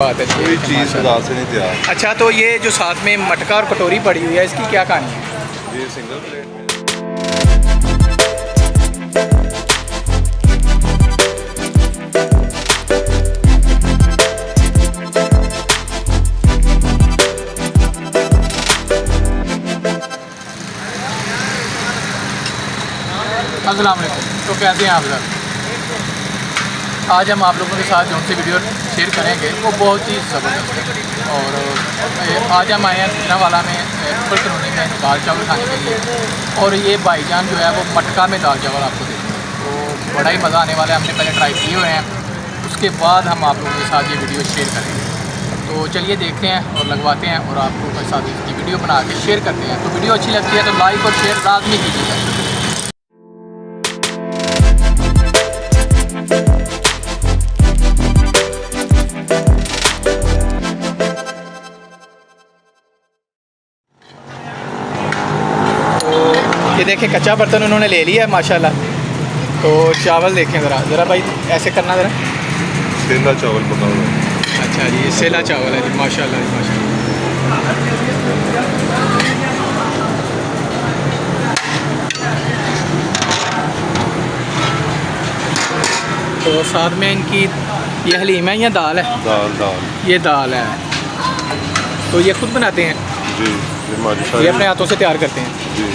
बात है, कोई चीज़ खुदा से नहीं तैयार। अच्छा, तो ये जो साथ में मटका और कटोरी पड़ी हुई है, इसकी क्या कहानी है? ये सिंगल प्लेट में अस्सलाम वालेकुम। तो कैसे हैं आप लोग? आज हम आप लोगों के साथ जो से वीडियो शेयर करेंगे वो बहुत ही ज़बरदस्त है। और आज हम आए हैं गुजरांवाला में ऊपर कॉलोनी में दाल चावल खाने के लिए। और ये भाईजान जो है वो मटका में दाल चावल आपको देते हैं, तो बड़ा ही मज़ा आने वाला है। हमने पहले ट्राई किए हुए हैं, उसके बाद हम आप लोगों के साथ ये वीडियो शेयर करेंगे। तो चलिए देखते हैं और लगवाते हैं और आप लोगों के साथ इसकी वीडियो बना के शेयर करते हैं। तो वीडियो अच्छी लगती है तो लाइक और शेयर लाजमी कीजिएगा। ये देखें, कच्चा बर्तन उन्होंने ले लिया है माशाल्लाह। तो चावल देखें ज़रा भाई, ऐसे करना ज़रा। सेला चावल पका हुआ है। अच्छा जी, ये सेला चावल है जी, माशाल्लाह जी माशाल्लाह। तो साथ में इनकी ये हलीम है या दाल है? दाल ये दाल है। तो ये खुद बनाते हैं? जी, ये हमारी ये सारी अपने हाथों से तैयार करते हैं? जी,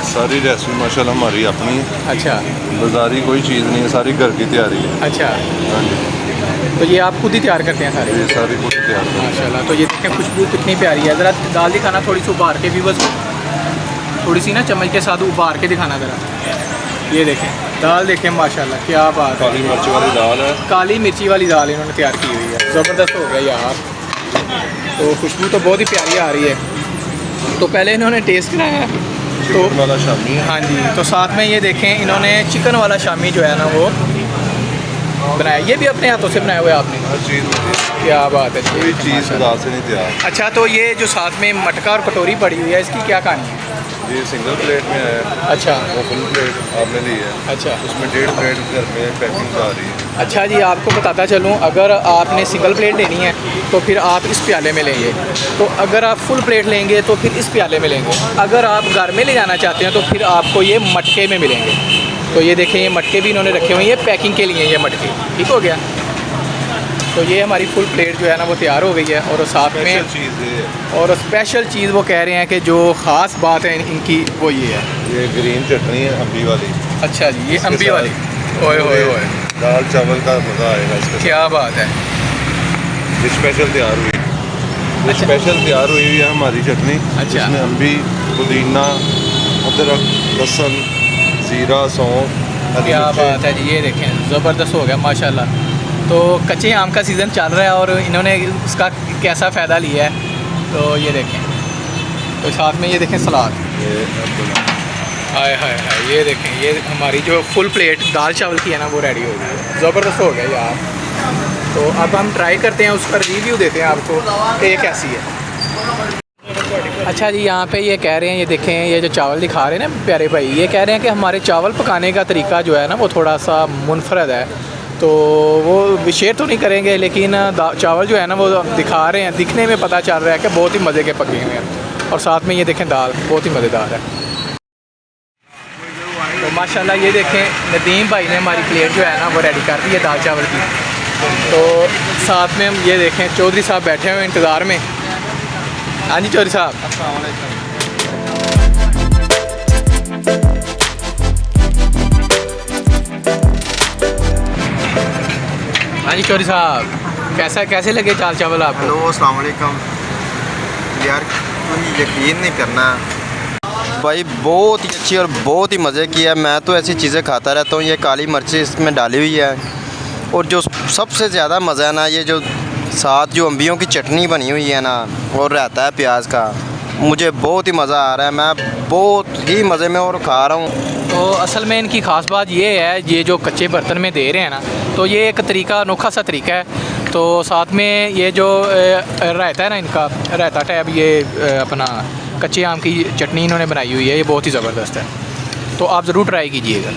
सारी रेसिपी माशाल्लाह हमारी अपनी है। अच्छा, बाजारी कोई चीज़ नहीं है, सारी घर की तैयारी है। अच्छा, हाँ जी, तो ये आप खुद ही तैयार करते हैं सारे? ये सारी कुछ तैयार है। माशाल्लाह। तो ये देखें, खुशबू कितनी प्यारी है। ज़रा दाल दिखाना थोड़ी सी उबार के, व्यूअर्स को थोड़ी सी ना चम्मच के साथ उबार के दिखाना ज़रा। ये देखें दाल, देखें माशाल्लाह, क्या बात है। काली मिर्च वाली दाल है। काली मिर्ची वाली दाल इन्होंने तैयार की हुई है, ज़बरदस्त हो गया यार। तो खुशबू तो बहुत ही प्यारी आ रही है। तो पहले इन्होंने टेस्ट कराया है तो चिकन वाला शामी है। हाँ जी। तो साथ में ये देखें, इन्होंने चिकन वाला शामी जो है ना वो बनाया। ये भी अपने हाथों से बनाया हुआ है आपने? हर चीज़, क्या बात है, कोई चीज़ खुदा से नहीं तैयार। अच्छा, तो ये जो साथ में मटका और कटोरी पड़ी हुई है, इसकी क्या कहानी है? ये सिंगल प्लेट में है, अच्छा वो फुल प्लेट आपने ली है। अच्छा उसमें 1.5 प्लेट घर में पैकिंग आ रही है। अच्छा जी, आपको बताता चलूँ, अगर आपने सिंगल प्लेट लेनी है तो फिर आप इस प्याले में लेंगे। तो अगर आप फुल प्लेट लेंगे तो फिर इस प्याले में लेंगे। अगर आप घर में ले जाना चाहते हैं तो फिर आपको ये मटके में मिलेंगे। तो ये देखें, ये मटके भी इन्होंने रखे हुए हैं, ये पैकिंग के लिए ये मटके। ठीक हो गया। तो ये हमारी फुल प्लेट जो है ना वो तैयार हो गई है। और साथ में चीज़ है, और स्पेशल चीज़ वो कह रहे हैं कि जो ख़ास बात है इनकी वो ये है। ये ग्रीन चटनी है अम्बी वाली। अच्छा जी, ये अम्बी वाली। ओए ओए ओए, दाल चावल का मज़ा आएगा इसके। क्या बात है। ये स्पेशल तैयार हुई है। ये अच्छा। स्पेशल तैयार हुई है हमारी चटनी। अच्छा। इसमें अम्बी, पुदीना, अदरक, लहसुन, ज़ीरा, सौंफ। क्या बात है जी, ये देखें ज़बरदस्त हो गया माशाल्लाह। तो कच्चे आम का सीज़न चल रहा है और इन्होंने उसका कैसा फ़ायदा लिया है, तो ये देखें। तो साथ में ये देखें सलाद। हाय हाय हाय, ये देखें, ये हमारी जो फुल प्लेट दाल चावल की है ना वो रेडी हो गई है। ज़बरदस्त हो गया यार। तो अब हम ट्राई करते हैं, उसका रिव्यू देते हैं आपको कि ये कैसी है। अच्छा जी, यहाँ पे ये कह रहे हैं, ये देखें, ये जो चावल दिखा रहे हैं ना प्यारे भाई, ये कह रहे हैं कि हमारे चावल पकाने का तरीका जो है ना वो थोड़ा सा मुनफरद है। तो वो शेयर तो नहीं करेंगे, लेकिन चावल जो है ना वो दिखा रहे हैं, दिखने में पता चल रहा है कि बहुत ही मज़े के पके हुए हैं। और साथ में ये देखें दाल बहुत ही मज़ेदार है। तो माशाल्लाह ये देखें, नदीम भाई ने हमारी प्लेट जो है ना वो रेडी कर दी है दाल चावल की। तो साथ में हम ये देखें, चौधरी साहब बैठे हुए इंतज़ार में। हाँ जी चौधरी साहब, हाँ जी चौधरी साहब, कैसे लगे दाल चावल आपको? हेलो, अस्सलाम वालेकुम। यार तुम यकीन नहीं करना भाई, बहुत ही अच्छी और बहुत ही मज़े की है। मैं तो ऐसी चीज़ें खाता रहता हूँ। ये काली मिर्ची इसमें डाली हुई है और जो सबसे ज़्यादा मज़ा है ना, ये जो साथ जो अम्बियों की चटनी बनी हुई है ना और रहता है प्याज का, मुझे बहुत ही मज़ा आ रहा है। मैं बहुत ही मज़े में और खा रहा हूँ। तो असल में इनकी ख़ास बात ये है, ये जो कच्चे बर्तन में दे रहे हैं ना, तो ये एक तरीका, अनोखा सा तरीका है। तो साथ में ये जो रायता है ना, इनका रायता टैब, ये अपना कच्चे आम की चटनी इन्होंने बनाई हुई है, ये बहुत ही ज़बरदस्त है। तो आप ज़रूर ट्राई कीजिएगा।